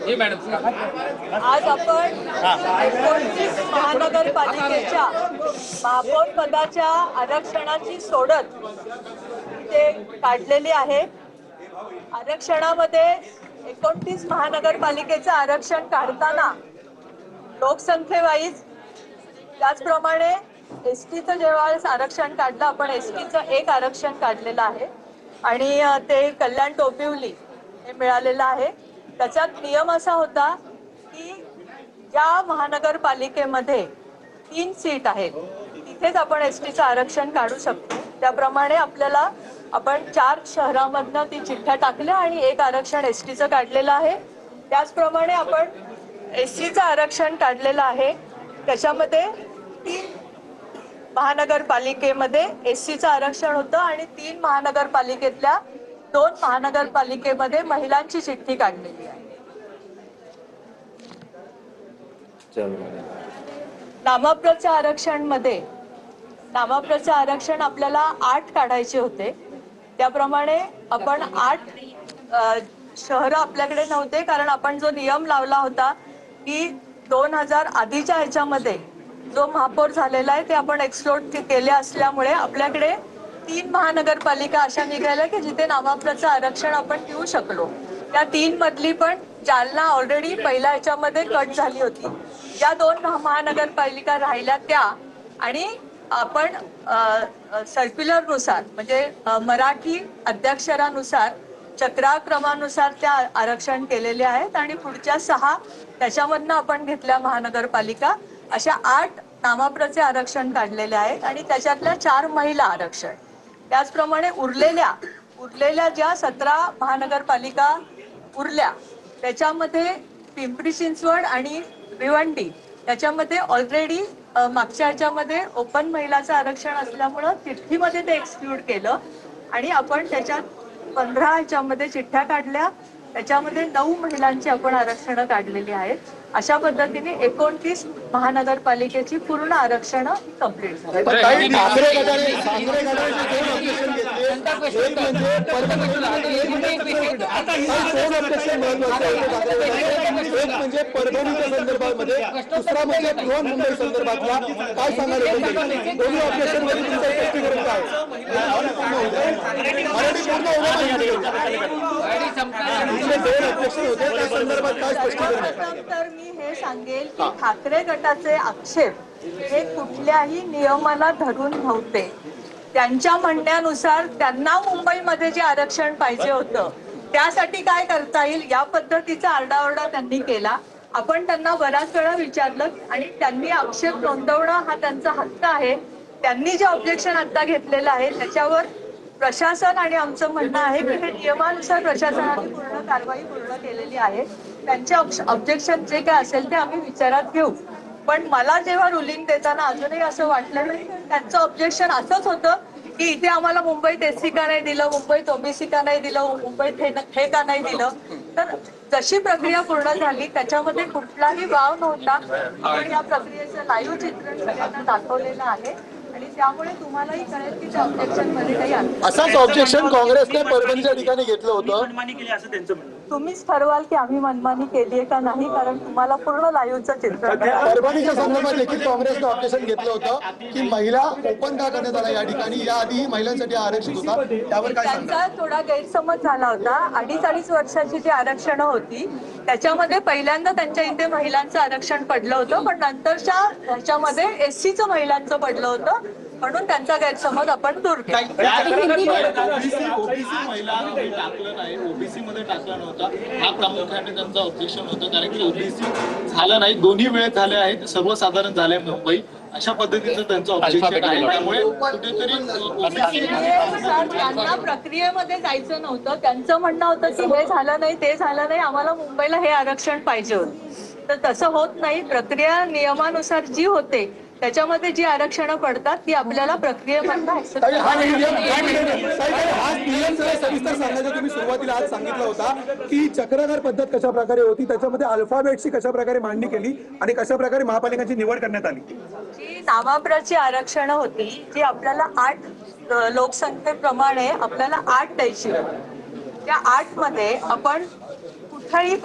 आज आपण 29 महानगरपालिकेच्या महापौर पदाच्या आरक्षणाची सोडत ते काढलेली आहे। आरक्षणामध्ये 29 महानगरपालिकेचं आरक्षण काढताना लोकसंख्येवाईज त्याचप्रमाणे एसटीचं ज्यावेळेस आरक्षण काढलं आपण एसटीचं एक आरक्षण काढलेलं आहे आणि ते कल्याण डोंबिवली हे मिळालेलं आहे। त्याच्यात नियम असा होता की ज्या महानगरपालिकेमध्ये 3 सीट आहेत तिथेच आपण एसटीचं आरक्षण काढू शकतो। त्याप्रमाणे आपल्याला आपण 4 शहरांमधनं ती चिठ्ठ्या टाकल्या आणि एक आरक्षण एसटीचं काढलेलं आहे। त्याचप्रमाणे आपण एसटीचं आरक्षण काढलेलं आहे। त्याच्यामध्ये 3 महानगरपालिकेमध्ये एससीचं आरक्षण होतं आणि 3 महानगरपालिकेतल्या 2 महानगरपालिकेमध्ये महिलांची चिठ्ठी काढलेली आहे। नामप्रचं आरक्षण आपल्याला 8 काढायचे होते। त्याप्रमाणे आपण 8 शहरं आपल्याकडे नव्हते कारण आपण जो नियम लावला होता की 2000 आधीच्या ह्याच्यामध्ये जो महापौर झालेला आहे ते आपण एक्सक्लूड केले असल्यामुळे आपल्याकडे 3 महानगरपालिका अशा निघाल्या की जिथे नामप्रचं आरक्षण आपण घेऊ शकलो। त्या 3 मधली पण जालना ऑलरेडी पहिल्या ह्याच्यामध्ये कट झाली होती। या 2 महानगरपालिका राहिल्या त्या आणि आपण सर्क्युलरनुसार म्हणजे मराठी अध्यक्षरानुसार चक्राक्रमानुसार त्या आरक्षण केलेले आहेत आणि पुढच्या 6 त्याच्यामधनं आपण घेतल्या महानगरपालिका। अशा 8 नामप्रचे आरक्षण काढलेले आहेत आणि त्याच्यातल्या 4 महिला आरक्षण। त्याचप्रमाणे उरलेल्या ज्या 17 महानगरपालिका उरल्या त्याच्यामध्ये पिंपरी चिंचवड आणि भिवंडी त्याच्यामध्ये ऑलरेडी मागच्या ह्याच्यामध्ये ओपन महिलाचं आरक्षण असल्यामुळं चिठ्ठीमध्ये ते एक्सक्लूड केलं आणि आपण त्याच्यात 15 ह्याच्यामध्ये चिठ्ठ्या काढल्या। त्याच्यामध्ये 9 महिलांची आपण आरक्षणं काढलेली आहेत। अशा पद्धतीने 29 महानगरपालिकेची पूर्ण आरक्षणं कंप्लीट झाली। म्हणजे परभणीच्या संदर्भामध्ये दुसरा म्हणजे बृहन्मुंबई संदर्भातला काय सांगाल? दोन्ही ऑब्जेक्शन मध्ये तुमचं स्पष्टीकरण काय? मराठी पूर्ण होते त्या संदर्भात काय स्पष्टीकरण आहे? तर मी हे सांगेल की ठाकरे गटाचे आक्षेप हे कुठल्याही नियमाला धरून नव्हते। त्यांच्या म्हणण्यानुसार त्यांना मुंबईमध्ये जे आरक्षण पाहिजे होतं त्यासाठी काय करता येईल या पद्धतीचा आरडाओरडा त्यांनी केला। आपण त्यांना बराच वेळा विचारलं आणि त्यांनी आक्षेप नोंदवणं हा त्यांचा हक्क आहे। त्यांनी जे ऑब्जेक्शन आता घेतलेलं आहे त्याच्यावर प्रशासन आणि आमचं म्हणणं आहे की हे नियमानुसार प्रशासनाने पूर्ण कारवाई पूर्ण केलेली आहे। त्यांचे ऑब्जेक्शन जे काय असेल ते आम्ही विचारात घेऊ। पण मला जेव्हा रुलिंग देताना अजूनही असं वाटलं नाही त्यांचं ऑब्जेक्शन असंच होतं की इथे आम्हाला मुंबईत एससी का नाही दिलं, मुंबईत ओबीसी का नाही दिलं, मुंबईत हे का नाही दिलं। तर जशी प्रक्रिया पूर्ण झाली त्याच्यामध्ये कुठलाही वाव नव्हता। आपण या प्रक्रियेचं लाईव्ह चित्रण सगळ्यांना दाखवलेलं आहे आणि त्यामुळे तुम्हालाही कळेल की त्या ऑब्जेक्शन मध्ये काही असंच ऑब्जेक्शन काँग्रेसने परभणीच्या ठिकाणी घेतलं होतं। मनमानी केली असं त्यांचं म्हणणं। तुम्हीच ठरवाल की आम्ही मनमानी केली का नाही कारण तुम्हाला पूर्ण लाईव्हचं चित्र परभणीच्या संदर्भात देखील काँग्रेसने ऑब्जेक्शन घेतलं होतं की महिला ओपन का करण्यात आला या ठिकाणी, या आधी महिलांसाठी आरक्षित होता त्यावर काय सांगता? त्यांचा थोडा गैरसमज झाला होता। 2.5 वर्षाची जी आरक्षणं होती त्याच्यामध्ये पहिल्यांदा त्यांच्या इथे महिलांचं आरक्षण पडलं होतं पण नंतरच्या ह्याच्यामध्ये एससीचं महिलांचं पडलं होतं म्हणून त्यांचा गैरसमज आपण दूर केला। ओबीसी महिला टाकलं नाही, ओबीसी मध्ये टाकलं नव्हतं हा प्रामुख्याने त्यांचं ऑब्जेक्शन होतं कारण की ओबीसी झालं नाही, दोन्ही वेळेत झाले आहेत, सर्वसाधारण झाले मुंबई अशा पद्धतीचं त्यांचं ऑब्जेक्शन आहे। त्यामुळे कुठेतरी त्यांना प्रक्रियेमध्ये जायचं नव्हतं। त्यांचं म्हणणं होतं की हे झालं नाही ते झालं नाही आम्हाला मुंबईला हे आरक्षण पाहिजे होतं। तर तसं होत नाही। प्रक्रिया नियमानुसार जी होते त्याच्यामध्ये जी आरक्षणं पडतात ती आपल्याला प्रक्रियेमधनं सविस्तर सांगायचं तुम्ही सुरुवातीला आज सांगितलं होता की चक्रधार पद्धत कशा प्रकारे होती, त्याच्यामध्ये अल्फाबेटची कशा प्रकारे मांडणी केली आणि कशा प्रकारे महापालिकांची निवड करण्यात आली। जी नामप्रची आरक्षणं होती जी आपल्याला 8 लोकसंख्येप्रमाणे आपल्याला 8 द्यायची होती। त्या 8 मध्ये आपण कुठल्याही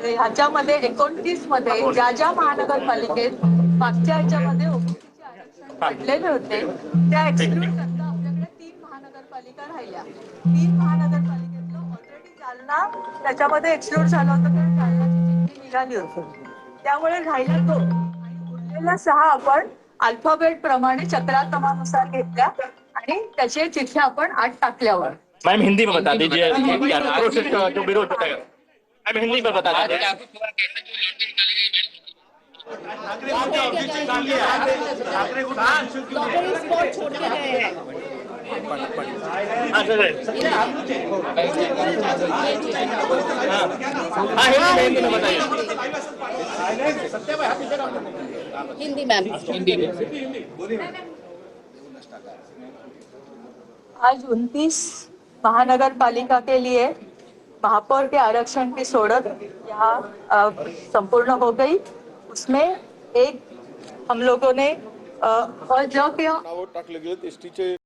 ह्याच्यामध्ये 29 मध्ये ज्या ज्या महानगरपालिकेत मागच्या ह्याच्यामध्ये ओबीसीचे आरक्षण पडलेले होते त्या एक्सक्लूड करता आपल्याकडे 3 महानगरपालिका राहिल्या. 3 महानगरपालिकेतलं ऑलरेडी जालना त्याच्यामध्ये एक्सक्लूड झालं होतं कारण जालन्याची चिठ्ठी निघाली होती. त्यामुळे राहिला तो आणि उरलेल्या 6 आपण अल्फाबेट प्रमाणे चक्राक्रमानुसार घेतल्या आणि त्याचे चिठ्ठ्या आपण 8 टाकल्यावर. मैम हिंदी में बता दीजिए प्रोसेस जो विरोध होता है मैम हिंदी में बता दीजिए। हाँ सर हाँ हिंदी में बताइए। हिंदी मैम आज 29 महानगर पालिका के लिए महापौर के आरक्षण की सोड़त यहाँ संपूर्ण हो गई। उसमें एक हम लोगों ने और जो कि नावं टाकले गेलेत एसटीचे